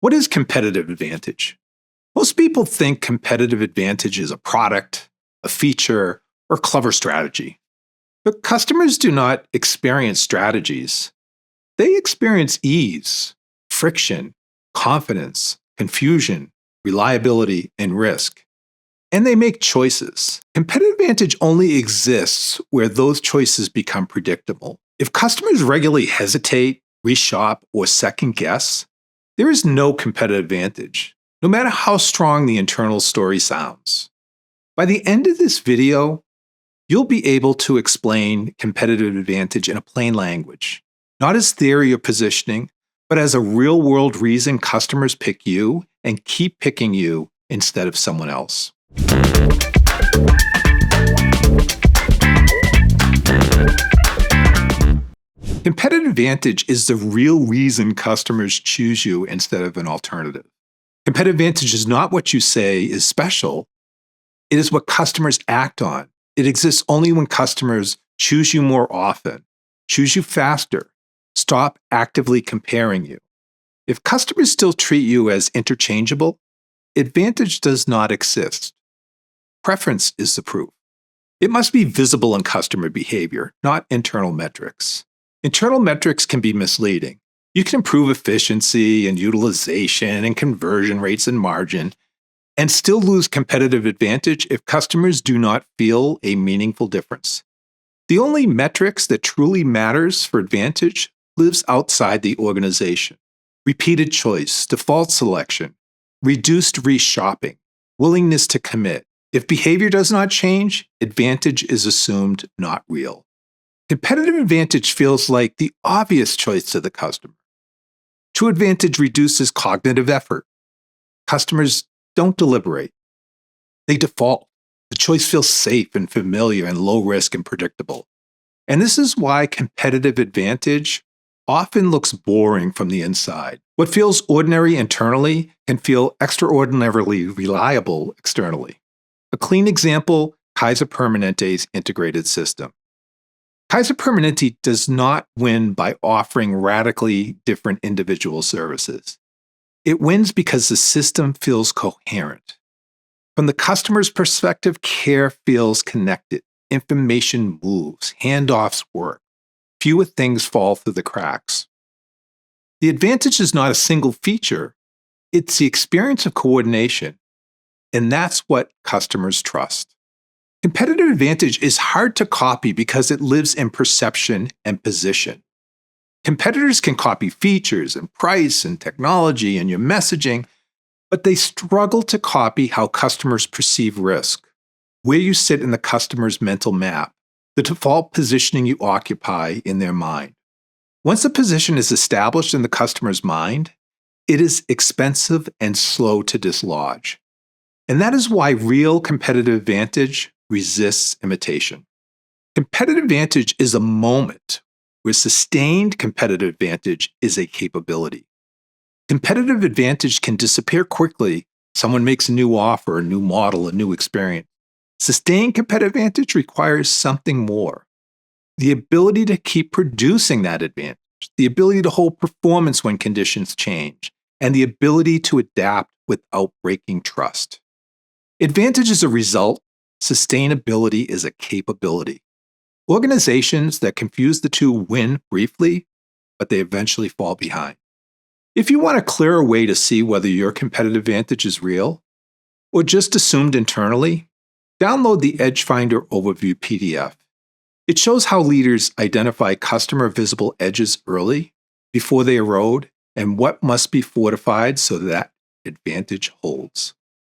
What is competitive advantage? Most people think competitive advantage is a product, a feature, or clever strategy. But customers do not experience strategies. They experience ease, friction, confidence, confusion, reliability, and risk. And they make choices. Competitive advantage only exists where those choices become predictable. If customers regularly hesitate, reshop, or second guess, there is no competitive advantage, no matter how strong the internal story sounds. By the end of this video, you'll be able to explain competitive advantage in a plain language, not as theory or positioning, but as a real-world reason customers pick you and keep picking you instead of someone else. Competitive advantage is the real reason customers choose you instead of an alternative. Competitive advantage is not what you say is special. It is what customers act on. It exists only when customers choose you more often, choose you faster, stop actively comparing you. If customers still treat you as interchangeable, advantage does not exist. Preference is the proof. It must be visible in customer behavior, not internal metrics. Internal metrics can be misleading. You can improve efficiency and utilization and conversion rates and margin, and still lose competitive advantage if customers do not feel a meaningful difference. The only metrics that truly matters for advantage lives outside the organization. Repeated choice, default selection, reduced reshopping, willingness to commit. If behavior does not change, advantage is assumed not real. Competitive advantage feels like the obvious choice to the customer. True advantage reduces cognitive effort. Customers don't deliberate. They default. The choice feels safe and familiar and low risk and predictable. And this is why competitive advantage often looks boring from the inside. What feels ordinary internally can feel extraordinarily reliable externally. A clean example, Kaiser Permanente's integrated system. Kaiser Permanente does not win by offering radically different individual services. It wins because the system feels coherent. From the customer's perspective, care feels connected. Information moves. Handoffs work. Fewer things fall through the cracks. The advantage is not a single feature. It's the experience of coordination. And that's what customers trust. Competitive advantage is hard to copy because it lives in perception and position. Competitors can copy features and price and technology and your messaging, but they struggle to copy how customers perceive risk, where you sit in the customer's mental map, the default positioning you occupy in their mind. Once a position is established in the customer's mind, it is expensive and slow to dislodge. And that is why real competitive advantage resists imitation. Competitive advantage is a moment, where sustained competitive advantage is a capability. Competitive advantage can disappear quickly. Someone makes a new offer, a new model, a new experience. Sustained competitive advantage requires something more. The ability to keep producing that advantage, the ability to hold performance when conditions change, and the ability to adapt without breaking trust. Advantage is a result. Sustainability is a capability. Organizations that confuse the two win briefly, but they eventually fall behind. If you want a clearer way to see whether your competitive advantage is real or just assumed internally, download the EdgeFinder Overview PDF. It shows how leaders identify customer visible edges early, before they erode, and what must be fortified so that advantage holds.